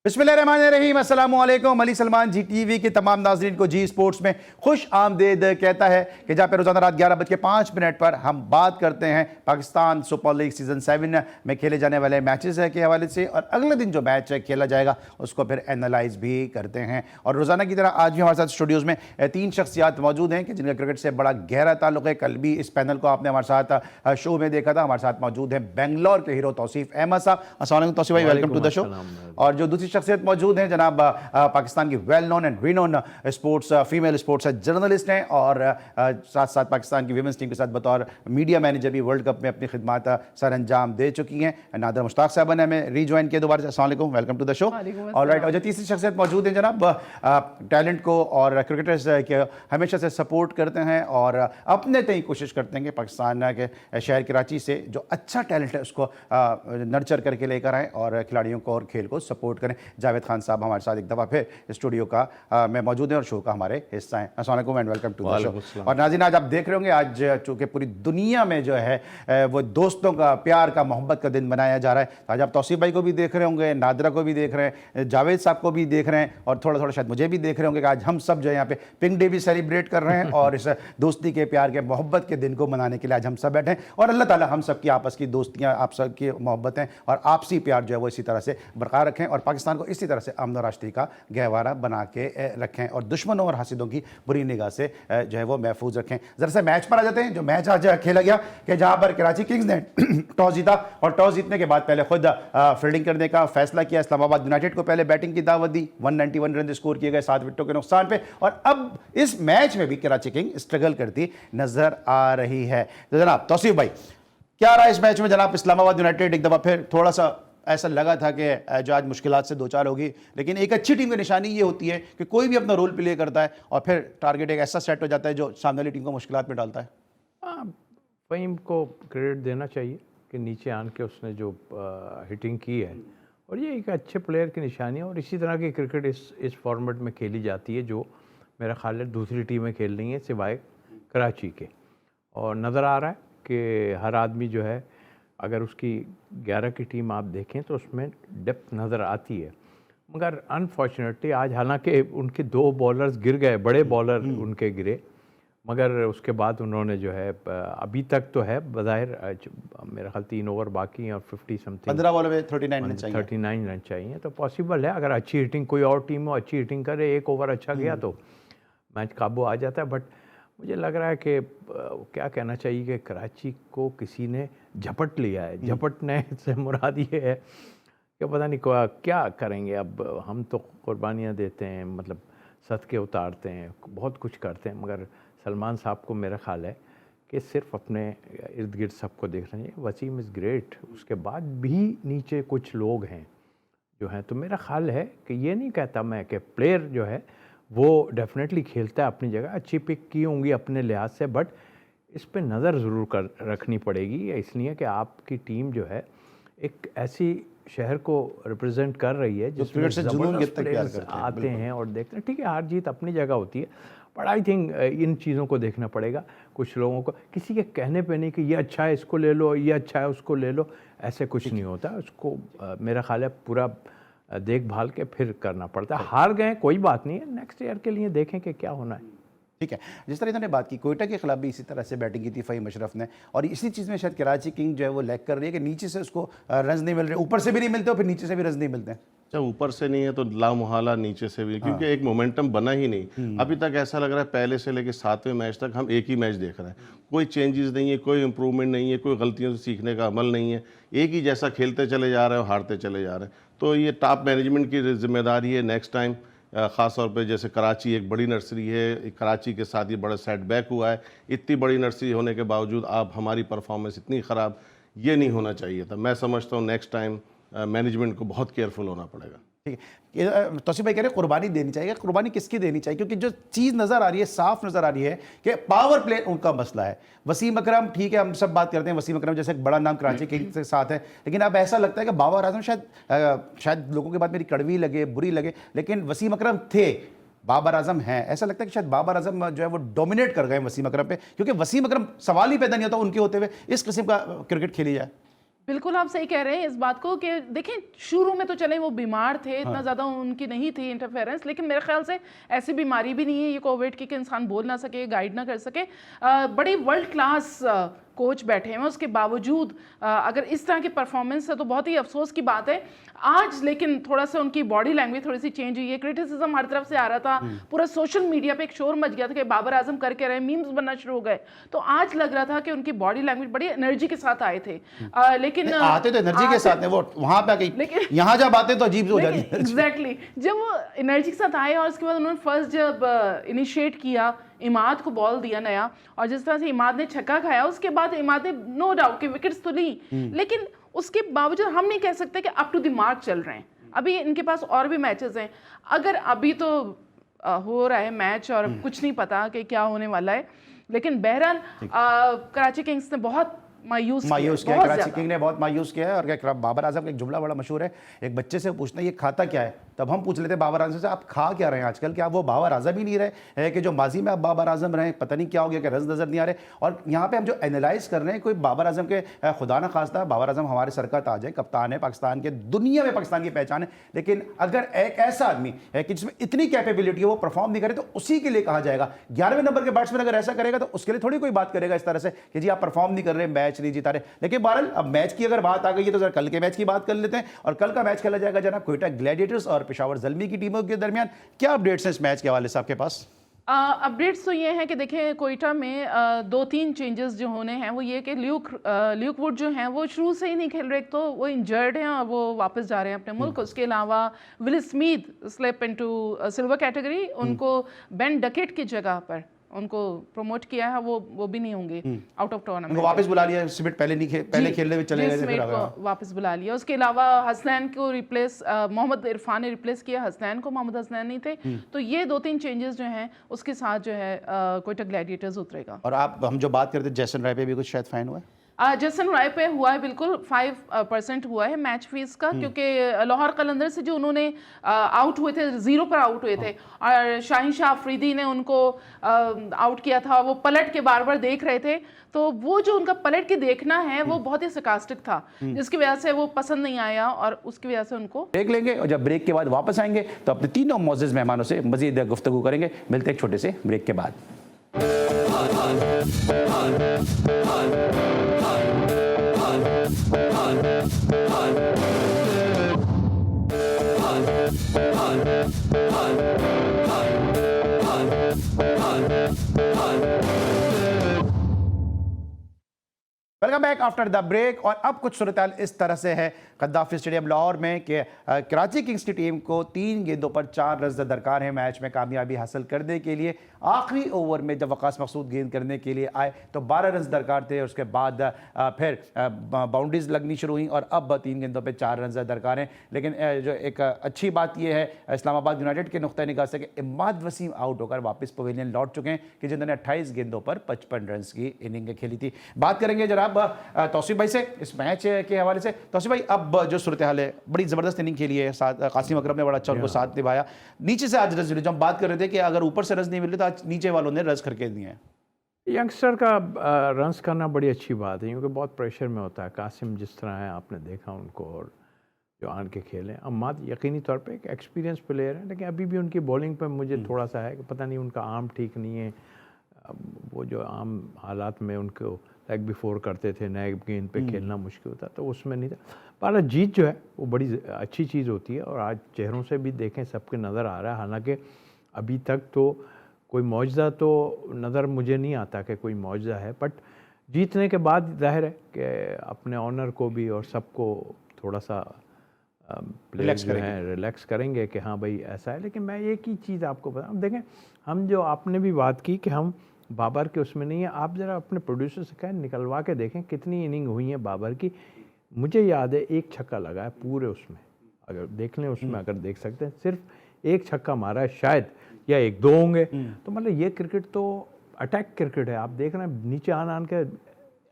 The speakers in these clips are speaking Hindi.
बिस्मिल्लाहिर्रहमानिर्रहीम, अस्सलामु अलैकुम। अली सलमान जी टीवी के तमाम नाज़रीन को जी स्पोर्ट्स में खुश आमदेद कहता है कि जहाँ पे रोज़ाना रात 11:05 पर हम बात करते हैं पाकिस्तान सुपर लीग सीज़न 7 में खेले जाने वाले मैचेस के हवाले से, और अगले दिन जो मैच खेला जाएगा उसको फिर एनालाइज भी करते हैं। और रोज़ाना की तरह आज भी हमारे साथ स्टूडियोज़ में 3 शख्सियात मौजूद हैं कि जिनका क्रिकेट से बड़ा गहरा ताल्लुक़ है। कल भी इस पैनल को आपने हमारे साथ शो में देखा था। हमारे साथ मौजूद हैं बेंगलोर के हीरो तौसीफ अहमद साहब। अस्सलाम वालेकुम तौसीफ भाई, वेलकम टू द शो। और जो दूसरी शख्सियत मौजूद हैं जनाब पाकिस्तान की well known and renowned sports female sports journalist हैं, और साथ साथ पाकिस्तान की विमेंस टीम के साथ बतौर मीडिया मैनेजर भी वर्ल्ड कप में अपनी खिदमत सर अंजाम दे चुकी हैं। नादर मुश्ताक साहब ने हमें रीज्वाइन किया दोबारा से। अस्सलाम वालेकुम, welcome to the show. Alright, और जो तीसरी शख्सियत मौजूद हैं जनाब टैलेंट को और क्रिकेटर्स के हमेशा से सपोर्ट करते हैं और अपने तय कोशिश करते हैं कि पाकिस्तान के शहर कराची से जो अच्छा टैलेंट है उसको नर्चर करके लेकर आएँ और खिलाड़ियों को और खेल को सपोर्ट करें। जावेद खान साहब हमारे साथ एक दफ़ा फिर स्टूडियो का में मौजूद हैं और शो का हमारे हिस्सा हैं। अस्सलाम वालेकुम and welcome to the show. और नाज़रीन, आज आप देख रहे होंगे आज चूँकि पूरी दुनिया में जो है वो दोस्तों का, प्यार का, मोहब्बत का दिन मनाया जा रहा है। तो आज आप तौसीफ भाई को भी देख रहे होंगे, नादरा को भी देख रहे हैं, जावेद साहब को भी देख रहे हैं, और थोड़ा थोड़ा शायद मुझे भी देख रहे होंगे कि आज हम सब जो है यहाँ पे पिंक डे भी सेलिब्रेट कर रहे हैं और इस दोस्ती के, प्यार के, मोहब्बत के दिन को मनाने के लिए आज हम सब बैठे हैं। और अल्लाह ताला हम सब की आपस की दोस्तियाँ, आप सब की मोहब्बतें और आपसी प्यार जो है वो इसी तरह से बरकरार रखें और पाकिस्तान को इसी तरह से अमन और राष्ट्रीय का गहवारा बना के रखें और दुश्मनों और हासिदों की बुरी निगाह से जो है वो महफूज रखें। जरा से मैच पर आ जाते हैं। जो मैच आज खेला गया कि जहां पर कराची किंग्स ने टॉस जीता और टॉस जीतने के बाद पहले खुद फील्डिंग करने का फैसला किया। इस्लामाबाद यूनाइटेड को पहले बैटिंग की दावत दी। 191 रन स्कोर किए गए 7 विकेटों के नुकसान पे, और अब इस मैच में भी कराची किंग स्ट्रगल करती नजर आ रही है। तो जनाब तौसीफ भाई, क्या रहा इस मैच में? जनाब इस्लामाबाद यूनाइटेड एक दफ़ा फिर थोड़ा सा ऐसा लगा था कि जो आज मुश्किलात से दो चार होगी, लेकिन एक अच्छी टीम की निशानी ये होती है कि कोई भी अपना रोल प्ले करता है और फिर टारगेट एक ऐसा सेट हो जाता है जो सामने वाली टीम को मुश्किलात में डालता है। हाँ, फ़हीम को क्रेडिट देना चाहिए कि नीचे आन के उसने जो हिटिंग की है, और ये एक अच्छे प्लेयर की निशानी है। और इसी तरह की क्रिकेट इस फॉर्मेट में खेली जाती है जो मेरा ख्याल है दूसरी टीमें खेल रही हैं सिवाय कराची के। और नज़र आ रहा है कि हर आदमी जो है, अगर उसकी 11 की टीम आप देखें तो उसमें डेप्थ नज़र आती है। मगर अनफॉर्चुनेटली आज हालांकि उनके 2 बॉलर्स गिर गए, बड़े बॉलर उनके गिरे, मगर उसके बाद उन्होंने जो है अभी तक तो है बज़ाहिर मेरा ख्याल 3 ओवर बाकी हैं और 50 समथिंग 15 बॉल में 39 रन चाहिए। तो पॉसिबल है अगर अच्छी हिटिंग, कोई और टीम हो अच्छी हिटिंग करे, 1 ओवर अच्छा गया तो मैच काबू आ जाता है। बट मुझे लग रहा है कि क्या कहना चाहिए कि कराची को किसी ने झपट लिया है। झपटने से मुराद ये है कि पता नहीं क्या करेंगे। अब हम तो कुर्बानियाँ देते हैं, मतलब सदके उतारते हैं, बहुत कुछ करते हैं, मगर सलमान साहब को मेरा ख्याल है कि सिर्फ अपने इर्द गिर्द सबको देख रहे हैं। वसीम इज़ ग्रेट, उसके बाद भी नीचे कुछ लोग हैं जो हैं। तो मेरा ख्याल है कि ये नहीं कहता मैं कि प्लेयर जो है वो डेफिनेटली खेलता है अपनी जगह, अच्छी पिक की होंगी अपने लिहाज से, बट इस पे नज़र ज़रूर रखनी पड़ेगी। इसलिए कि आपकी टीम जो है एक ऐसी शहर को रिप्रेजेंट कर रही है जिसमें ज़बरदस्त प्लेयर्स आते हैं और देखते हैं। ठीक है, हार जीत अपनी जगह होती है, बट आई थिंक इन चीज़ों को देखना पड़ेगा। कुछ लोगों को किसी के कहने पे नहीं कि ये अच्छा है इसको ले लो, ये अच्छा है उसको ले लो, ऐसे कुछ नहीं होता। उसको मेरा ख्याल है पूरा देखभाल के फिर करना पड़ता है। हार गए कोई बात नहीं है, नेक्स्ट ईयर के लिए देखें कि क्या होना है। ठीक है, जिस तरह इन्होंने बात की कोयटा के खिलाफ भी इसी तरह से बैटिंग की थी फ़हीम अशरफ ने, और इसी चीज़ में शायद कराची किंग जो है वो लैग कर रही है कि नीचे से उसको रन्स नहीं मिल रहे, ऊपर से भी नहीं मिलते और फिर नीचे से भी रन्स नहीं मिलते हैं। अच्छा, ऊपर से नहीं है तो लामुहाला नीचे से भी, क्योंकि एक मोमेंटम बना ही नहीं। अभी तक ऐसा लग रहा है पहले से लेकर 7वें मैच तक हम एक ही मैच देख रहे हैं, कोई चेंजेस नहीं है, कोई इंप्रूवमेंट नहीं है, कोई गलतियों से सीखने का अमल नहीं है, एक ही जैसा खेलते चले जा रहे हैं और हारते चले जा रहे हैं। तो ये टॉप मैनेजमेंट की जिम्मेदारी है नेक्स्ट टाइम, ख़ास तौर पे जैसे कराची एक बड़ी नर्सरी है, कराची के साथ ये बड़ा सेटबैक हुआ है। इतनी बड़ी नर्सरी होने के बावजूद आप हमारी परफॉर्मेंस इतनी ख़राब, ये नहीं होना चाहिए था। मैं समझता हूँ नेक्स्ट टाइम मैनेजमेंट को बहुत केयरफुल होना पड़ेगा। ठीक है, तौसीफ भाई कह रहे हैं कुर्बानी देनी चाहिए। कुर्बानी किसकी देनी चाहिए? क्योंकि जो चीज़ नज़र आ रही है, साफ नज़र आ रही है कि पावर प्ले उनका मसला है। वसीम अकरम, ठीक है, हम सब बात करते हैं वसीम अकरम जैसे एक बड़ा नाम कराची किंग्स के साथ है, लेकिन अब ऐसा लगता है कि बाबर आजम शायद लोगों के बाद मेरी कड़वी लगे, बुरी लगे, लेकिन वसीम अकरम थे बाबर आजम हैं, ऐसा लगता है कि शायद बाबर आजम जो है वो डोमिनेट कर गए वसीम अकरम पे, क्योंकि वसीम अकरम सवाल ही पैदा नहीं होता उनके होते हुए इस किस्म का क्रिकेट खेली जाए। बिल्कुल आप सही कह रहे हैं इस बात को कि देखें शुरू में तो चले वो बीमार थे, इतना ज़्यादा उनकी नहीं थी इंटरफेरेंस, लेकिन मेरे ख्याल से ऐसी बीमारी भी नहीं है ये कोविड की कि इंसान बोल ना सके, गाइड ना कर सके। बड़ी वर्ल्ड क्लास कोच बैठे हैं, उसके बावजूद अगर इस तरह की परफॉर्मेंस है तो बहुत ही अफसोस की बात है आज। लेकिन थोड़ा सा उनकी बॉडी लैंग्वेज थोड़ी सी चेंज हुई है, क्रिटिसिज्म हर तरफ से आ रहा था, पूरा सोशल मीडिया पे एक शोर मच गया था कि बाबर आजम करके रहे, मीम्स बनना शुरू हो गए। तो आज लग रहा था कि उनकी बॉडी लैंग्वेज बड़ी एनर्जी के साथ आए थे, लेकिन आते तो एनर्जी के साथ है, वो वहां पे आके लेकिन यहाँ जब आते तो अजीब हो जाती है। एग्जैक्टली जब वो एनर्जी के साथ आए और उसके बाद उन्होंने फर्स्ट जब इनिशिएट किया, इमाद को बॉल दिया नया, और जिस तरह से इमाद ने छक्का खाया उसके बाद इमाद ने नो डाउट कि विकेट्स तो ली, लेकिन उसके बावजूद हम नहीं कह सकते कि अप टू द मार्क चल रहे हैं। अभी इनके पास और भी मैचेस हैं, अगर अभी तो हो रहा है मैच और कुछ नहीं पता कि क्या होने वाला है, लेकिन बहरहाल कराची किंग्स ने बहुत मायूस किया है, कराची किंग ने बहुत मायूस किया है। और क्या बाबर आजम का एक जुमला बड़ा मशहूर है, एक बच्चे से पूछना ये खाता क्या है, तब हम पूछ लेते बाबर आजम से आप खा क्या रहे हैं आजकल, क्या वो बाबर आजम ही नहीं रहे है कि जो माजी में आप बाबर आजम रहे, पता नहीं क्या हो गया कि रज नजर नहीं आ रहे। और यहाँ पे हम जो एनालाइज कर रहे हैं, कोई बाबर आजम के खुदा ना खास्ता बाबर आजम हमारे सर का ताज है, कप्तान है पाकिस्तान के, दुनिया में पाकिस्तान की पहचान है, लेकिन अगर एक ऐसा आदमी है कि जिसमें इतनी कैपेबिलिटी है वो परफॉर्म नहीं करे तो उसी के लिए कहा जाएगा। 11वें नंबर के बैट्समैन अगर ऐसा करेगा तो उसके लिए थोड़ी कोई बात करेगा इस तरह से कि जी आप परफॉर्म नहीं कर रहे, मैच नहीं जिता रहे। लेकिन बहरहाल अब मैच की अगर बात आ गई है तो जरा कल के मैच की बात कर लेते हैं। और कल का मैच खेला जाएगा जनाब क्वेटा ग्लैडिएटर्स और पेशावर ज़ल्मी की टीमों के दरमियान। क्या अपडेट्स हैं इस मैच के हवाले से आपके पास? अपडेट्स तो ये हैं कि देखिए कोयटा में 2-3 चेंजेस जो होने हैं वो ये कि ल्यूक वुड जो हैं वो शुरू से ही नहीं खेल रहे, एक तो वो इंजर्ड हैं और वो वापस जा रहे हैं अपने मुल्क। उसके अलावा will Smith slip into silver category, उनको बेन डकेट की जगह पर उनको प्रमोट किया है, वो भी नहीं होंगे आउट ऑफ टूर्नामेंट। उनको वापस बुला लिया, स्मिथ पहले खेलने में चले गए थे, फिर आ गया। वापस बुला लिया। उसके अलावा हसनैन को रिप्लेस मोहम्मद इरफान ने रिप्लेस किया हसनैन को, मोहम्मद हसनैन नहीं थे। तो ये 2-3 चेंजेस जो हैं उसके साथ जो है कोयटा ग्लैडिएटर्स उतरेगा। और हम जो बात करते जैसन राय पे भी कुछ शायद फाइन हुआ है, जैसन राय पे हुआ है, बिल्कुल 5% हुआ है मैच फीस का, क्योंकि लाहौर कलंदर से जो उन्होंने आउट हुए थे, 0 पर आउट हुए थे और शाहीन शाह अफरीदी ने उनको आउट किया था, वो पलट के बार बार देख रहे थे, तो वो जो उनका पलट के देखना है वो बहुत ही sarcastic था, जिसकी वजह से वो पसंद नहीं आया और उसकी वजह से उनको ब्रेक लेंगे। और जब ब्रेक के बाद वापस आएंगे तो अपने तीनों मोअज़्ज़िज़ मेहमानों से मजीद गुफ्तगू करेंगे। मिलते हैं एक छोटे से ब्रेक के बाद। Welcome back after the break. और अब कुछ सूरत इस तरह से है गद्दाफी स्टेडियम लाहौर में कि कराची किंग्स की टीम को 3 गेंदों पर 4 रन दरकार है मैच में कामयाबी हासिल करने के लिए। आखिरी ओवर में जब वकास मकसूद गेंद करने के लिए आए तो 12 रन दरकार थे, उसके बाद फिर बाउंड्रीज लगनी शुरू हुई और अब 3 गेंदों पर 4 रन दरकार हैं। लेकिन जो एक अच्छी बात यह है इस्लामाबाद यूनाइटेड के नुक्ता निगाह से कि इमाद वसीम आउट होकर वापस पवेलियन लौट चुके हैं कि जिन्होंने 28 गेंदों पर 55 रन की इनिंग खेली थी। बात करेंगे जनाब तौसीफ भाई से इस मैच के हवाले से। तौसीफ भाई अब जो सूरत हाल है, बड़ी ज़बरदस्त इनिंग खेली है, साथ कासिम अकरम ने बड़ा अच्छा उनको साथ निभाया। नीचे से आज रन, जो हम बात कर रहे थे कि अगर ऊपर से रन नहीं मिल रहे तो आज नीचे वालों ने रन करके दिए हैं। यंगस्टर का रन्स करना बड़ी अच्छी बात है, क्योंकि बहुत प्रेशर में होता है। कासिम जिस तरह है आपने देखा उनको, और जो आन के खेले। अम्माद यकीनी तौर पे एक एक्सपीरियंस प्लेयर है, लेकिन अभी भी उनकी बॉलिंग पर मुझे थोड़ा सा है कि पता नहीं उनका आर्म ठीक नहीं है। वो जो आम हालात में उनको लेग बिफोर करते थे, नए गेंद पे खेलना मुश्किल होता, तो उसमें नहीं था। पर जीत जो है वो बड़ी अच्छी चीज़ होती है, और आज चेहरों से भी देखें सबके नज़र आ रहा है। हालांकि अभी तक तो कोई मौजज़ा तो नज़र मुझे नहीं आता कि कोई मौजज़ा है, बट जीतने के बाद जाहिर है कि अपने ऑनर को भी और सबको थोड़ा सा रिलैक्स करेंगे कि हाँ भाई ऐसा है। लेकिन मैं एक ही चीज़ आपको बताऊँ, देखें हम जो आपने भी बात की कि हम बाबर के उसमें नहीं है, आप ज़रा अपने प्रोड्यूसर से कहें निकलवा के देखें कितनी इनिंग हुई है बाबर की। मुझे याद है 1 छक्का लगा है पूरे उसमें, अगर देख लें उसमें, अगर देख सकते हैं सिर्फ 1 छक्का मारा है शायद, या 1-2 होंगे। तो मतलब ये क्रिकेट तो अटैक क्रिकेट है। आप देख रहे हैं नीचे आन के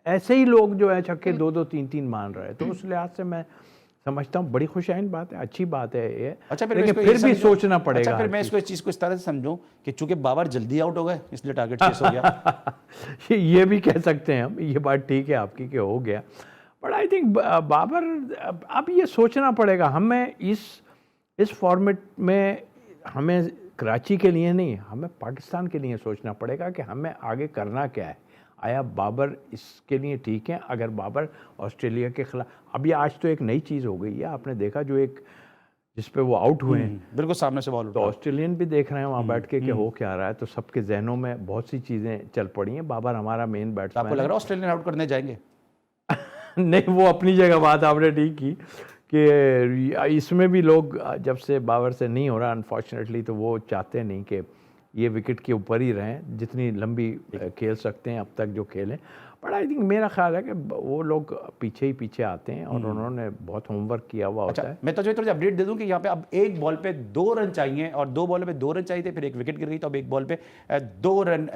ऐसे ही लोग जो है छक्के 2-2 3-3 मान रहे हैं। तो उस लिहाज से मैं समझता हूँ बड़ी खुशाइन बात है, अच्छी बात है ये। अच्छा फिर लेकिन मैं इसको फिर ये भी समझूं- सोचना पड़ेगा। अच्छा फिर मैं इसको इस चीज़ को इस तरह से समझूं कि चूंकि बाबर जल्दी आउट हो गए इसलिए टारगेट चेस हो गया। ये भी कह सकते हैं हम, ये बात ठीक है आपकी कि हो गया। बट आई थिंक बाबर, अब ये सोचना पड़ेगा हमें इस फॉर्मेट में, हमें कराची के लिए नहीं, हमें पाकिस्तान के लिए सोचना पड़ेगा कि हमें आगे करना क्या है। आया बाबर इसके लिए ठीक है? अगर बाबर ऑस्ट्रेलिया के खिलाफ, अभी आज तो एक नई चीज़ हो गई है, आपने देखा जो एक जिस पे वो आउट हुए हैं, बिल्कुल सामने से बॉल तो उठा। ऑस्ट्रेलियन भी देख रहे हैं वहाँ बैठ के कि हो क्या रहा है, तो सबके जहनों में बहुत सी चीज़ें चल पड़ी हैं। बाबर हमारा मेन आपको बैट्समैन लग रहा है ऑस्ट्रेलियन आउट करने जाएंगे? नहीं, वो अपनी जगह बात आपने ठीक की कि इसमें भी लोग जब से बाबर से नहीं हो रहा अनफॉर्चुनेटली, तो वो चाहते नहीं कि ये विकेट के ऊपर ही रहें, जितनी लंबी खेल सकते हैं अब तक जो खेलें। बट आई थिंक मेरा ख्याल है कि वो लोग पीछे ही पीछे आते हैं और उन्होंने बहुत होमवर्क किया हुआ होता है। मैं तो जो थोड़ी अपडेट दे दूं कि यहाँ पे अब एक बॉल पे 2 रन चाहिए और 2 बॉल पे 2 रन चाहिए थे, फिर एक विकेट गिर गई तो अब एक बॉल पे 2 रन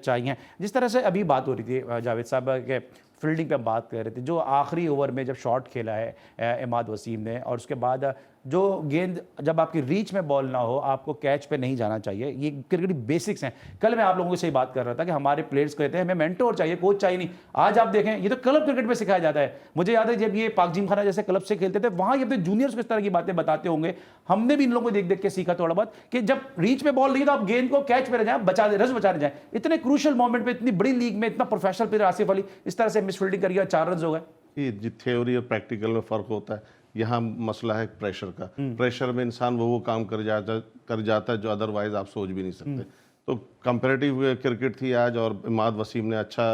चाहिए। जिस तरह से अभी बात हो रही थी जावेद साहब के फील्डिंग पे हम बात कर रहे थे, जो आखिरी ओवर में जब शॉट खेला है इमाद वसीम ने, और उसके बाद जो गेंद जब आपकी रीच में बॉल ना हो, आपको कैच पे नहीं जाना चाहिए। ये क्रिकेट बेसिक्स हैं। कल मैं आप लोगों से बात कर रहा था कि हमारे प्लेयर्स कहते हैं हमें मेंटोर चाहिए, कोच चाहिए नहीं। आज आप देखें, ये तो क्लब क्रिकेट में सिखाया जाता है। मुझे याद है जब ये पाक जिमखाना जैसे क्लब से खेलते थे, वहाँ ये अपने जूनियर्स को इस तरह की बातें बताते होंगे। हमने भी इन लोगों को देख देख के सीखा थोड़ा बहुत कि जब रीच में बॉल नहीं तो आप गेंद को कैच पे रह जाए, बचा दे, रस बचाने जाए। इतने क्रूशल मोमेंट पे, इतनी बड़ी लीग में इतना प्रोफेशनल प्लेयर आसिफ अली इस तरह से मिस फील्डिंग करिए, 4 रन हो गए। ये जी थ्योरी और प्रैक्टिकल में फ़र्क होता है। यहाँ मसला है प्रेशर का। प्रेशर में इंसान वो काम कर जाता है जो अदरवाइज आप सोच भी नहीं सकते। तो कंपैरेटिव क्रिकेट थी आज, और इमाद वसीम ने अच्छा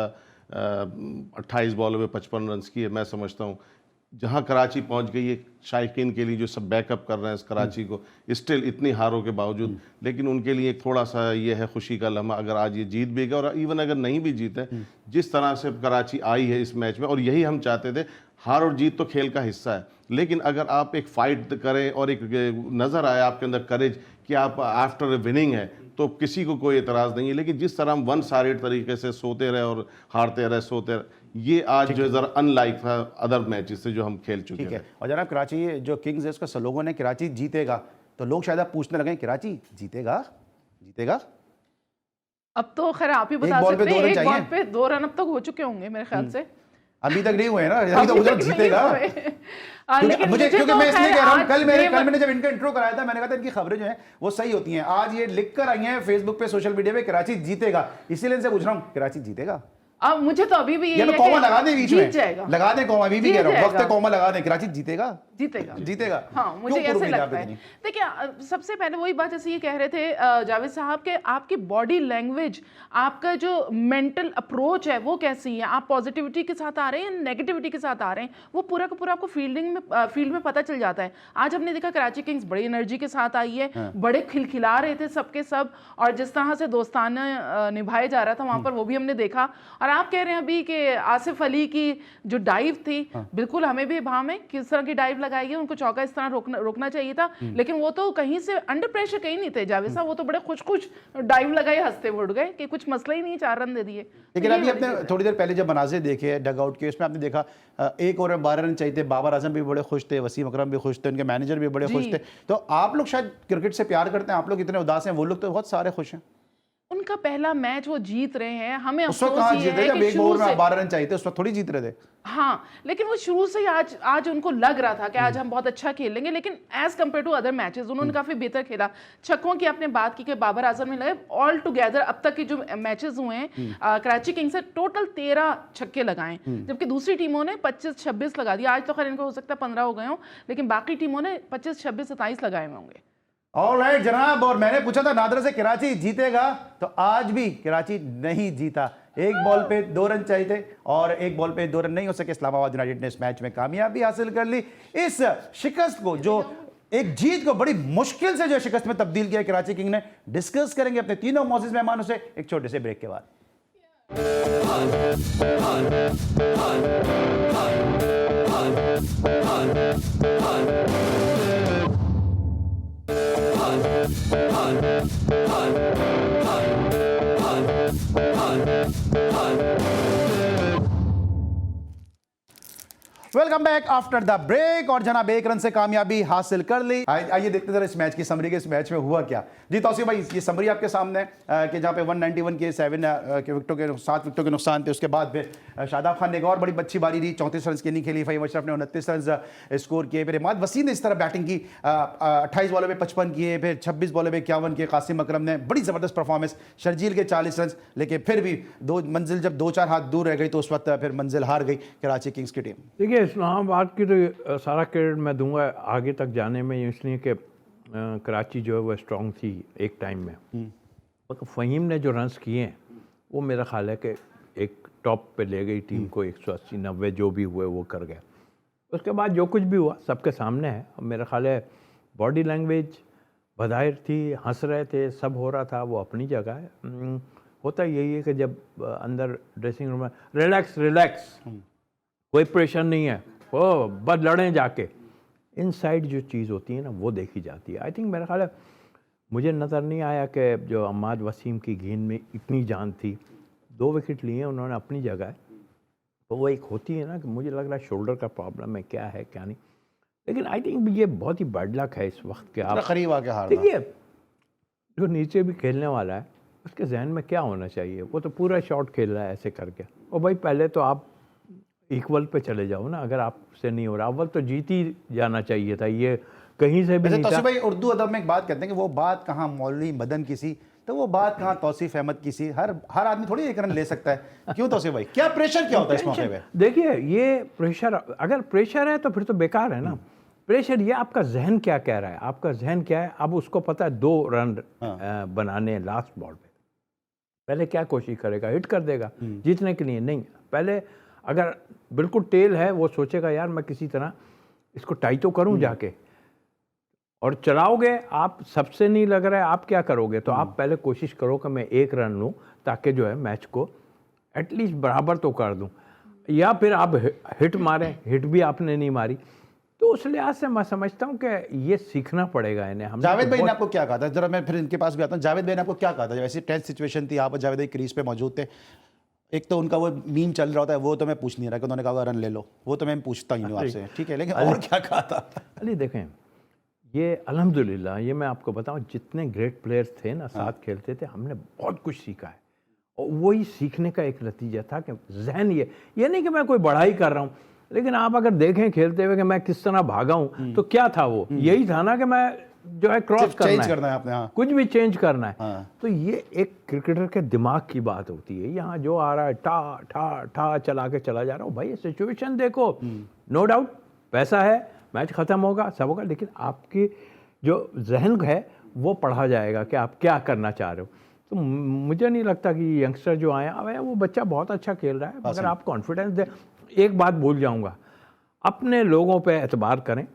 28 बॉलों में 55 रन किए। मैं समझता हूँ जहाँ कराची पहुँच गई है, शायकीन के लिए जो सब बैकअप कर रहे हैं इस कराची को, स्टिल इतनी हारों के बावजूद, लेकिन उनके लिए एक थोड़ा सा ये है खुशी का लम्हा अगर आज ये जीत भी गए, और इवन अगर नहीं भी जीते, जिस तरह से कराची आई है इस मैच में, और यही हम चाहते थे। हार और जीत तो खेल का हिस्सा है, लेकिन अगर आप एक फाइट करें और एक नज़र आए आपके अंदर करेज कि आप आफ्टर विनिंग है, तो किसी को कोई एतराज़ नहीं है। लेकिन जिस तरह हम वन साइडेड तरीके से सोते रहे और हारते रहे, सोते रहे, ये आज जो ज़रा अनलाइक था अदर मैचेस से जो हम खेल चुके ठीक हैं। है। और जनाब कराची जो किंग्स है उसका स्लोगन है कराची जीतेगा, तो लोग शायद आप पूछने लगे कराची जीतेगा जीतेगा। अब तो खैर आप ही बता बॉल पे सकते 2 हैं, रन एक चाहिए। बॉल पे 2 रन अब तक हो चुके होंगे मेरे ख्याल से। अभी तक नहीं हुए ना, अभी तो मुझे जीतेगा। लेकिन मुझे क्योंकि तो मैं इसलिए खैर कह रहा हूँ, आज कल ये मैंने जब इनका इंट्रो कराया था, मैंने कहा था इनकी खबरें जो हैं वो सही होती हैं। आज ये लिख कर आई हैं फेसबुक पे, सोशल मीडिया पे, कराची जीतेगा। इसीलिए इनसे पूछ रहा हूँ कराची जीतेगा। अब मुझे तो अभी भी ये यही तो है कॉमा कि लगा दे बीच जीत में, जाएगा, लगा दे कॉमा, अभी भी जीत कह रहा हूँ, वक्त जाएगा। कॉमा लगा दे, कराची जीतेगा जीतेगा। जीतेगा। हाँ, मुझे क्यों ऐसे उम्मीद है आप लगता है। इतनी? देखिए, सबसे पहले वही बात जैसे ये कह रहे थे जावेद साहब के, आपकी बॉडी लैंग्वेज, आपका जो मेंटल अप्रोच है वो कैसी है, आप पॉजिटिविटी के साथ आ रहे हैं या नेगेटिविटी के साथ आ रहे हैं, वो पूरा का पूरा आपको फील्ड में पता चल जाता है। आज हमने देखा कराची किंग्स बड़ी एनर्जी के साथ आई है, बड़े खिलखिला रहे थे सबके सब, और जिस तरह से दोस्ताना निभाया जा रहा था वहां पर, वो भी हमने देखा। और आप कह रहे हैं अभी कि आसिफ अली की जो डाइव थी, बिल्कुल हमें भी भाव में किस तरह की डाइव लगाई है, उनको चौका इस तरह रोकना चाहिए था, लेकिन वो तो कहीं से अंडर प्रेशर कहीं नहीं थे जावेद साहब, वो तो बड़े खुश डाइव लगाए, हंसते उड़ गए कि कुछ मसला ही नहीं, 4 रन दे दिए। लेकिन अभी आपने थोड़ी देर पहले जब मनाज़िर देखे डग आउट के, उसमें आपने देखा एक ओवर में 12 रन चाहिए थे, बाबर आजम भी बड़े खुश थे, वसीम अकरम भी खुश थे, उनके मैनेजर भी बड़े खुश थे। तो आप लोग शायद क्रिकेट से प्यार करते हैं, आप लोग इतने उदास हैं, वो लोग तो बहुत सारे खुश हैं। उनका पहला मैच वो जीत रहे हैं, हमें उस वक्त अफसोस कहाँ ये जीते है जब कि एक शुरू ओवर में से 12 रन चाहिए थे, उस वक्त थोड़ी जीत रहे थे। हाँ, लेकिन वो शुरू से ही आज उनको लग रहा था कि आज हम बहुत अच्छा खेलेंगे, लेकिन as compare to other matches उन्होंने काफी बेहतर खेला। छक्कों की आपने बात की कि बाबर आजम ने लगे, ऑल टुगेदर अब तक के जो मैचेस हुए हैं कराची किंग्स से टोटल 13 छक्के लगाए, जबकि दूसरी टीमों ने 25-26 लगा दिया। आज तो खैर इनको हो सकता है 15 हो गए हों, लेकिन बाकी टीमों ने 25-26-27 लगाए हुए होंगे। ऑलराइट जनाब, और मैंने पूछा था नादरा से कराची जीतेगा, तो आज भी कराची नहीं जीता। एक बॉल पे 2 रन चाहिए थे और एक बॉल पे 2 रन नहीं हो सके। इस्लामाबाद यूनाइटेड ने इस मैच में कामयाबी हासिल कर ली। इस शिकस्त को, जो एक जीत को बड़ी मुश्किल से जो शिकस्त में तब्दील किया कराची किंग ने, डिस्कस करेंगे अपने तीनों मौजूद मेहमानों से एक छोटे से ब्रेक के बाद। Welcome back after the break. और जनाब एक रन से कामयाबी हासिल कर ली। आइए देखते जरा इस मैच की समरी के इस मैच में हुआ क्या। जी तौसीफ भाई, ये समरी आपके सामने है कि जहाँ पे 191 के 7 विकेटों के 7 विकेटों के नुकसान थे। उसके बाद फिर शादाब खान ने एक और बड़ी अच्छी बारी दी, 34 रन की नहीं खेली। फहीम अशरफ ने 29 रन स्कोर किए। फिर इमाद वसीम ने इस तरह बैटिंग की, 28 बॉलों में 55 किए। फिर 26 बॉलों में 51 किए। कासिम अकरम ने बड़ी ज़बरदस्त परफॉर्मेंस, शर्जील के 40 रन। लेकिन फिर भी मंजिल जब 2-4 हाथ दूर रह गई तो उस वक्त फिर मंजिल हार गई कराची किंग्स की टीम। देखिए, इस्लामाबाद की तो सारा क्रेडिट मैं दूंगा आगे तक जाने में, इसलिए कि कराची जो है वो स्ट्रांग थी एक टाइम में। तो फ़हीम ने जो रन्स किए हैं वो मेरा ख्याल है कि एक टॉप पे ले गई टीम को। 180-90 जो भी हुए वो कर गया। उसके बाद जो कुछ भी हुआ सबके सामने है। और मेरा ख्याल है बॉडी लैंग्वेज बधायर थी, हंस रहे थे, सब हो रहा था, वो अपनी जगह है। होता यही है कि जब अंदर ड्रेसिंग रूम में रिलैक्स कोई प्रेशर नहीं है, ओ बस लड़ें जाके, इनसाइड जो चीज़ होती है ना वो देखी जाती है। आई थिंक मेरा ख्याल है मुझे नज़र नहीं आया कि जो अम्माद वसीम की गेंद में इतनी जान थी। 2 विकेट लिए उन्होंने अपनी जगह है। तो वो एक होती है ना कि मुझे लग रहा है शोल्डर का प्रॉब्लम है, क्या है क्या नहीं। लेकिन आई थिंक ये बहुत ही बैड लक है इस वक्त के। आप करीब आके हारना। देखिए, जो नीचे भी खेलने वाला है उसके जहन में क्या होना चाहिए, वो तो पूरा शॉट खेल रहा है ऐसे करके। और भाई पहले तो आप इक्वल पे चले जाओ ना, अगर आपसे नहीं हो रहा। अव्वल तो जीत ही जाना चाहिए था, ये कहीं से भी नहीं था। तौसीफ भाई, उर्दू अदब में एक बात कहते हैं कि वो बात कहाँ मौलवी मदन की सी, तो वो बात कहाँ तौसीफ अहमद की सी। हर आदमी थोड़ी एक रन ले सकता है। क्यों तौसीफ भाई, क्या प्रेशर क्या होता है इस मौके पे? देखिए, ये प्रेशर, अगर प्रेशर है तो फिर तो बेकार है ना। प्रेशर ये आपका जहन क्या कह रहा है, आपका जहन क्या है। अब उसको पता है 2 रन बनाने लास्ट बॉल पे, पहले क्या कोशिश करेगा, हिट कर देगा जीतने के लिए। नहीं, पहले अगर बिल्कुल टेल है वो सोचेगा यार मैं किसी तरह इसको टाई तो करूं जाके। और चलाओगे आप, सबसे नहीं लग रहा है, आप क्या करोगे? तो आप पहले कोशिश करो कि मैं 1 रन लूं ताकि जो है मैच को एटलीस्ट बराबर तो कर दूं। या फिर आप हिट मारें, हिट भी आपने नहीं मारी। तो उस लिहाज से मैं समझता हूं कि ये सीखना पड़ेगा इन्हें। हम जावेद भाई ने आपको क्या कहा था? जरा मैं फिर इनके पास भी आता हूं। जावेद भाई ने आपको क्या कहा था जब ऐसी टेंस सिचुएशन थी, आप जावेद भाई क्रीज पे मौजूद थे? एक तो उनका वो मीम चल रहा होता है, वो तो मैं पूछ नहीं रहा कि उन्होंने कहा रन ले लो, वो तो मैं पूछता ही नहीं आपसे, ठीक है। लेकिन और क्या कहा था? अली देखें, ये अल्हम्दुलिल्लाह, ये मैं आपको बताऊं, जितने ग्रेट प्लेयर्स थे ना साथ खेलते थे, हमने बहुत कुछ सीखा है। और वही सीखने का एक नतीजा था कि जहन ये नहीं कि मैं कोई बढ़ाई कर रहा हूँ, लेकिन आप अगर देखें खेलते हुए कि मैं किस तरह भागा हूँ, तो क्या था वो? यही था ना कि मैं जो है क्रॉस करना है आपने। कुछ भी चेंज करना है। तो ये एक क्रिकेटर के दिमाग की बात होती है। यहाँ जो आ रहा है ठा ठा ठा चला के चला जा रहा हूँ, भाई सिचुएशन देखो। नो डाउट पैसा है, मैच खत्म होगा, सब होगा, लेकिन आपकी जो जहन है वो पढ़ा जाएगा कि आप क्या करना चाह रहे हो। तो मुझे नहीं लगता कि यंगस्टर जो आया वो बच्चा बहुत अच्छा खेल रहा है, मगर आप कॉन्फिडेंस दे। एक बात भूल जाऊंगा, अपने लोगों पे एतबार करें।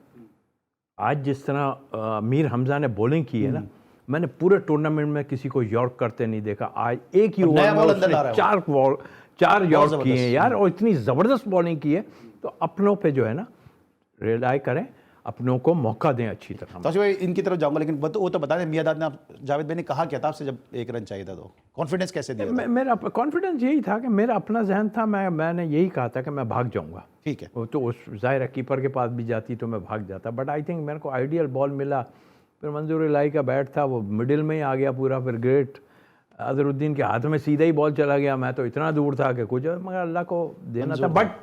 आज जिस तरह मीर हमजा ने बॉलिंग की है ना, मैंने पूरे टूर्नामेंट में किसी को यॉर्क करते नहीं देखा। आज एक ही ओवर में उसने 4 यॉर्क किए हैं यार, और इतनी ज़बरदस्त बॉलिंग की है। तो अपनों पे जो है ना रिलाई करें, अपनों को मौका दें अच्छी तरह। तो भाई इनकी तरफ जाऊंगा, लेकिन वो तो बता दें, मियादाद ने जावेद भाई ने कहा क्या था आपसे जब 1 रन चाहिए था? तो कॉन्फिडेंस कैसे दिया था? मेरा कॉन्फिडेंस यही था कि मेरा अपना जहन था, मैंने यही कहा था कि मैं भाग जाऊंगा। ठीक है। तो उस ज़ाहिर है कीपर के पास भी जाती तो मैं भाग जाता, बट आई थिंक मेरे को आइडियल बॉल मिला। फिर मंजूर इलाही का बैट था, वो मिडिल में ही आ गया पूरा। फिर ग्रेट अजहरुद्दीन के हाथ में सीधा ही बॉल चला गया। मैं तो इतना दूर था कि कुछ, मगर अल्लाह को देना था। बट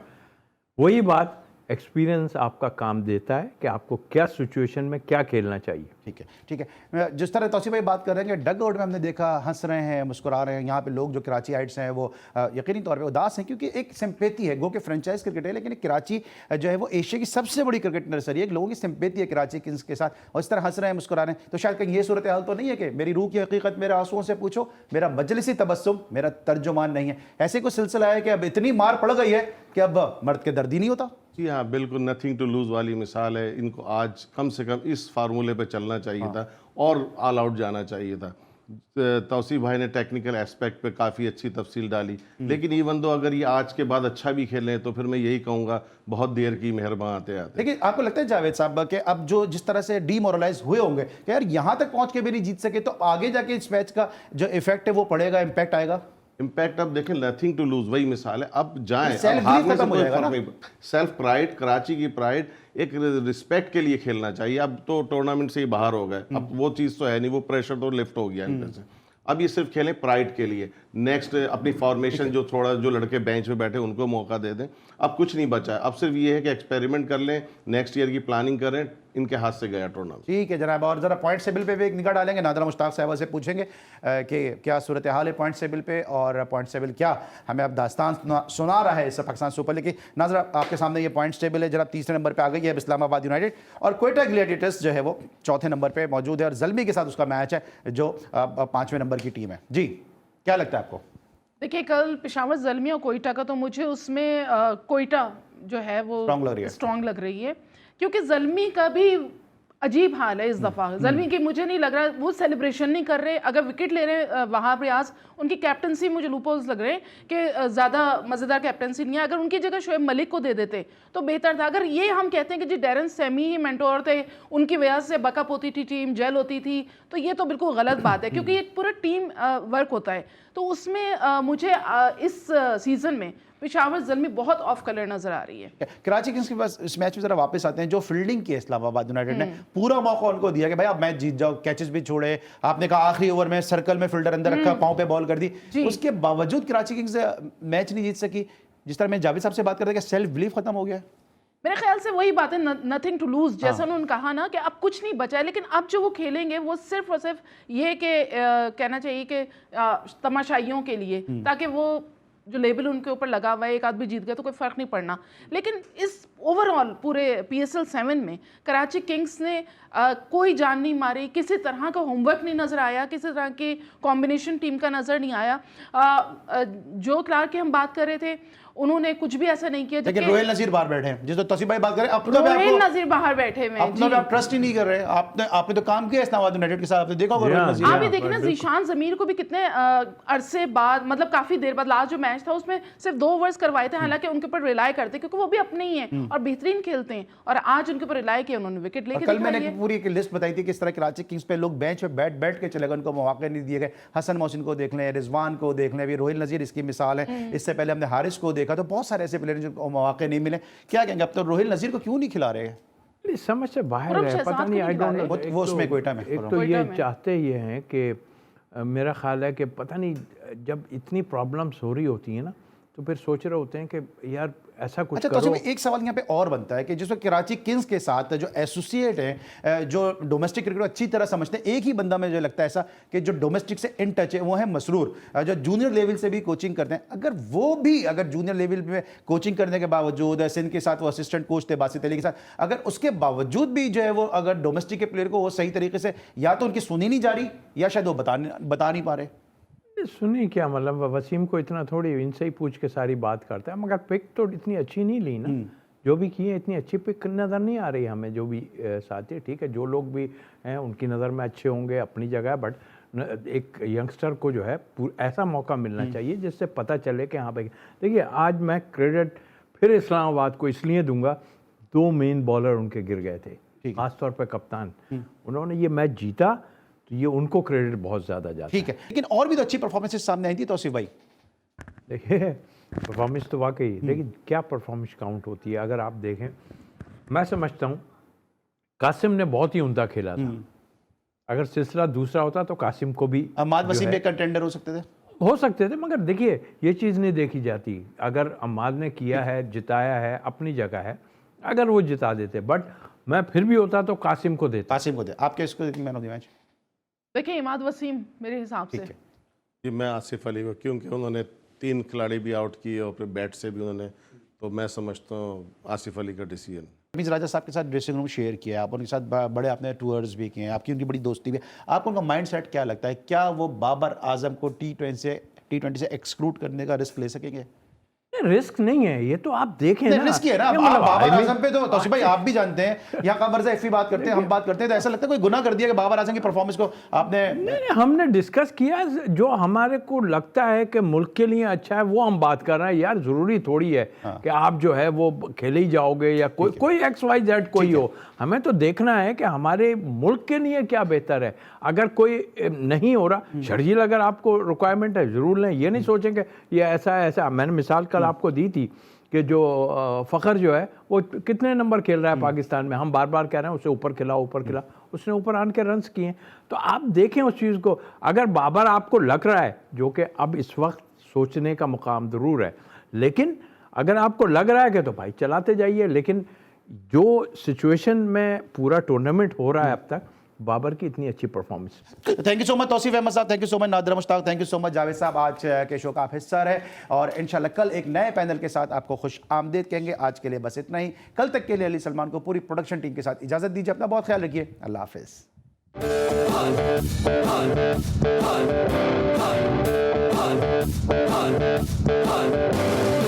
वही बात, एक्सपीरियंस आपका काम देता है कि आपको क्या सिचुएशन में क्या खेलना चाहिए। ठीक है। जिस तरह तौसीफ भाई बात कर रहे हैं कि डग आउट में हमने देखा हंस रहे हैं, मुस्कुरा रहे हैं। यहाँ पे लोग जो कराची आइट्स हैं वो यकीनी तौर पे उदास हैं, क्योंकि एक सिंपैथी है। गो के फ्रेंचाइज क्रिकेट है, लेकिन कराची जो है वो एशिया की सबसे बड़ी क्रिकेट नर्सरी है। लोगों की सिंपैथी है कराची किंग्स के साथ, और इस तरह हंस रहे हैं, मुस्कुरा रहे हैं। तो शायद कहीं ये सूरत हाल तो नहीं है कि मेरी रूह की हकीकत मेरे आंसुओं से पूछो, मेरा मजलिसी तबस्सुम मेरा तर्जुमान नहीं है। ऐसे कोई सिलसिला है कि अब इतनी मार पड़ गई है कि अब मर्द के दर्द ही नहीं होता? जी हाँ, बिल्कुल नथिंग टू लूज़ वाली मिसाल है। इनको आज कम से कम इस फार्मूले पे चलना चाहिए था और ऑल आउट जाना चाहिए था। तौसीफ भाई ने टेक्निकल एस्पेक्ट पे काफ़ी अच्छी तफसील डाली, लेकिन इवन दो अगर ये आज के बाद अच्छा भी खेलें तो फिर मैं यही कहूँगा बहुत देर की मेहरबान आते आते। लेकिन आपको लगता है जावेद साहब कि अब जो जिस तरह से डीमोरलाइज हुए होंगे कि यार यहाँ तक पहुँच के भी नहीं जीत सके, तो आगे जाके इस मैच का जो इफेक्ट है वो पड़ेगा, इम्पैक्ट आएगा? इम्पैक्ट अब देखें, नथिंग टू लूज, वही मिसाल है, अब जाएं, self अब हारने belief से खत्म हो कोई जाएगा फर्क ना। नहीं। सेल्फ प्राइड, कराची की प्राइड एक रिस्पेक्ट के लिए खेलना चाहिए। अब तो टूर्नामेंट से ही बाहर हो गए, अब वो चीज़ तो है नहीं, वो प्रेशर तो लिफ्ट हो गया इनके से। अब ये सिर्फ खेलें प्राइड के लिए। नेक्स्ट अपनी फॉर्मेशन जो थोड़ा, जो लड़के बेंच पे बैठे उनको मौका दे दें। अब कुछ नहीं बचा है, अब सिर्फ ये है कि एक्सपेरिमेंट कर लें, नेक्स्ट ईयर की प्लानिंग करें। इनके हाथ से गया टूर्नामेंट। ठीक है जनाब, और जरा पॉइंट टेबल पे भी एक निगाह डालेंगे। नादरा मुश्ताक साहब से पूछेंगे कि क्या सूरत हाल है पॉइंट टेबल पे, और पॉइंट टेबल क्या हमें अब दास्तान सुना रहा है इस पाकिस्तान सुपर लीग की। नाजरा आपके सामने ये पॉइंट टेबल है, जरा तीसरे नंबर पे आ गई है इस्लामाबाद यूनाइटेड, और क्वेटा ग्लैडिएटर्स जो है वो चौथे नंबर पे मौजूद है, और ज़ल्मी के साथ उसका मैच है जो 5वें नंबर की टीम है। जी क्या लगता है आपको? देखिए, कल पेशावर ज़ल्मी और कोयटा का तो मुझे उसमें कोयटा जो है वो स्ट्रॉन्ग लग रही है, क्योंकि ज़ल्मी का भी अजीब हाल है इस दफ़ा। ज़ल्मी की मुझे नहीं लग रहा वो सेलिब्रेशन नहीं कर रहे, अगर विकेट ले रहे हैं वहाँ रियाज, उनकी कैप्टनसी मुझे लूपोल्स लग रहे हैं कि ज़्यादा मज़ेदार कैप्टनसी नहीं है। अगर उनकी जगह शोएब मलिक को दे देते तो बेहतर था। अगर ये हम कहते हैं कि जी डैरन सेमी ही मेंटोर थे, उनकी वजह से बकअप होती थी, टीम जेल होती थी, तो ये तो बिल्कुल गलत बात है, क्योंकि ये पूरा टीम वर्क होता है। तो उसमें मुझे इस सीज़न में पेशावर ज़ल्मी बहुत ऑफ कलर नजर आ रही है। कराची किंग्स के पास इस मैच में जरा वापस आते हैं, जो फील्डिंग की इस्लामाबाद यूनाइटेड ने पूरा मौका उनको दिया कि भाई आप मैच जीत जाओ, कैचेस भी छोड़े, आपने कहा आखिरी ओवर में सर्कल में फील्डर अंदर रखा, पांव पे बॉल कर दी, उसके बावजूद कराची किंग्स मैच नहीं जीत सकी। जिस तरह मैं जावेद साहब से बात करते हैं, सेल्फ बिलीफ खत्म हो गया। मेरे ख्याल से वही बात है, नथिंग टू लूज, जैसा उन्होंने कहा ना कि अब कुछ नहीं बचा है, लेकिन अब जो वो खेलेंगे वो सिर्फ और सिर्फ ये कि कहना चाहिए कि तमाशाइयों के लिए, ताकि वो जो लेबल उनके ऊपर लगा हुआ है, एक आदमी जीत गया तो कोई फ़र्क नहीं पड़ना। लेकिन इस ओवरऑल पूरे PSL 7 में कराची किंग्स ने कोई जान नहीं मारी, किसी तरह का होमवर्क नहीं नज़र आया, किसी तरह की कॉम्बिनेशन टीम का नज़र नहीं आया। जो क्लार्क की हम बात कर रहे थे, उन्होंने कुछ भी ऐसा नहीं किया। लेकिन रोहिल नजीर बाहर बैठे हैं, जिस तौसीफ भाई बात करें, अपना रोहिल नजीर बाहर बैठे हुए अपना आप ट्रस्ट ही नहीं कर रहे। आपने तो काम किया इस्लामाबाद यूनाइटेड के साथ, आपने देखा होगा रोहिल नजीर। आप ये देखिए ना, जीशान जमीर को भी कितने अरसे बाद, मतलब काफी देर बाद, लास्ट जो मैच था उसमें सिर्फ 2 ओवर्स करवाए थे, हालांकि उनके ऊपर रिलाई करते क्योंकि वो भी अपने ही हैं और बेहतरीन खेलते हैं, और आज उनके ऊपर रिलाई किया, उन्होंने विकेट लेके कल मैंने पूरी एक लिस्ट बताई थी किस तरह कराची किंग्स पे लोग बेंच पे बैठ के चले गए, उनको मौके नहीं दिए गए। हसन मोहसिन को देख लें, रिजवान को देख लें, अभी रोहिल नजीर इसकी मिसाल है, इससे पहले हमने हारिस को देखा, तो बहुत सारे ऐसे प्लेयर जिनको मौके नहीं मिले। क्या कहेंगे, अब तो रोहिल नजीर को क्यों नहीं खिला रहे? समझ से बाहर है, पता नहीं, आई डोंट नो। वो उसमें कोयटा में एक तो ये चाहते ये हैं कि मेरा ख्याल है कि पता नहीं, जब इतनी प्रॉब्लम्स हो रही होती हैं ना, तो फिर सोच रहे होते हैं कि यार ऐसा कुछ अच्छा, करो। तो एक सवाल यहाँ पे और बनता है कि जिसमें कराची किंग्स के साथ जो एसोसिएट हैं, जो डोमेस्टिक क्रिकेट को अच्छी तरह समझते हैं, एक ही बंदा मुझे लगता है ऐसा कि जो डोमेस्टिक से इन टच है, वो है मसरूर, जो जूनियर लेवल से भी कोचिंग करते हैं। अगर जूनियर लेवल में कोचिंग करने के बावजूद, सिंध के साथ वो असिस्टेंट कोच थे बासित अली के साथ, अगर उसके बावजूद भी जो है वो अगर डोमेस्टिक के प्लेयर को वो सही तरीके से या तो उनकी सुनी नहीं जा रही, या शायद वो बता नहीं पा रहे। सुनी क्या मतलब, वसीम को इतना थोड़ी, इनसे ही पूछ के सारी बात करता है, मगर पिक तो इतनी अच्छी नहीं ली ना, जो भी किए इतनी अच्छी पिक नज़र नहीं आ रही हमें, जो भी साथी। ठीक है, जो लोग भी हैं उनकी नज़र में अच्छे होंगे अपनी जगह, बट एक यंगस्टर को जो है ऐसा मौका मिलना चाहिए जिससे पता चले कि हाँ भाई। देखिए, आज मैं क्रेडिट फिर इस्लामाबाद को इसलिए दूंगा, 2 मेन बॉलर उनके गिर गए थे, खासतौर पर कप्तान, उन्होंने ये मैच जीता, तो ये उनको क्रेडिट बहुत ज़्यादा जाता है। ठीक है, लेकिन और भी तो अच्छी परफॉर्मेंसेस सामने आई थी तौसीफ भाई। देखिए, परफॉर्मेंस तो वाकई, लेकिन क्या परफॉर्मेंस काउंट होती है अगर आप देखें। मैं समझता हूँ कासिम ने बहुत ही उम्दा खेला था, अगर सिलसिला दूसरा होता तो कासिम को भी, अम्माद वसीम भी कंटेंडर हो सकते थे, मगर देखिए ये चीज़ नहीं देखी जाती। अगर अम्माद ने किया है, जिताया है, अपनी जगह है, अगर वो जिता देते, बट मैं फिर भी होता तो कासिम को देता। आपके इसको मैन ऑफ द मैच? देखिए, इमाद वसीम मेरे हिसाब से। जी, मैं आसिफ अली को, क्योंकि उन्होंने 3 खिलाड़ी भी आउट किए और फिर बैट से भी उन्होंने, तो मैं समझता हूँ आसिफ अली का डिसीजन। मीज़ राजा साहब के साथ ड्रेसिंग रूम शेयर किया, आप उनके साथ बड़े आपने टूर्स भी किए हैं, आपकी उनकी बड़ी दोस्ती भी है, आपको उनका माइंड सेट क्या लगता है? क्या वो बाबर आजम को T20 से एक्सक्लूड करने का रिस्क ले सकेंगे? रिस्क नहीं है, ये तो आप देखें ना, रिस्क है ना। ये अब मतलब बाबर आदमी- आजम पे तो तौसीफ भाई आप भी जानते हैं, यहाँ कमर से एफी बात करते हैं, हम बात करते हैं, तो ऐसा लगता है कोई गुनाह कर दिया कि बाबर आजम की परफॉर्मेंस को आपने। नहीं, हमने डिस्कस किया जो हमारे को लगता है कि मुल्क के लिए अच्छा है वो हम बात कर रहे हैं यार। जरूरी थोड़ी है कि आप जो है वो खेले ही जाओगे या कोई XYZ कोई हो। हमें तो देखना है कि हमारे मुल्क के लिए क्या बेहतर है। अगर कोई नहीं हो रहा, शर्जील अगर आपको रिक्वायरमेंट है जरूर लें, ये नहीं सोचेंगे ये ऐसा। मैंने मिसाल कल आपको दी थी कि जो फ़खर जो है वो कितने नंबर खेल रहा है पाकिस्तान में, हम बार बार कह रहे हैं उसे ऊपर खिला, उसने ऊपर आन के रन्स किए। तो आप देखें उस चीज़ को। अगर बाबर आपको लग रहा है, जो कि अब इस वक्त सोचने का मुकाम ज़रूर है, लेकिन अगर आपको लग रहा है कि तो भाई चलाते जाइए। लेकिन जो सिचुएशन में पूरा टूर्नामेंट हो रहा है अब तक, बाबर की इतनी अच्छी performance. Thank you so much Tauseef Ahmed sahab, thank you so much Nadir Mushtaq, thank you so much Javed sahab. आज के शो का आप हिस्सा रहे और इंशाल्लाह कल एक नए पैनल के साथ आपको खुश आमदीद कहेंगे। आज के लिए बस इतना ही। कल तक के लिए अली सलमान को पूरी प्रोडक्शन टीम के साथ इजाजत दीजिए। अपना बहुत ख्याल रखिए। अल्लाह हाफिज।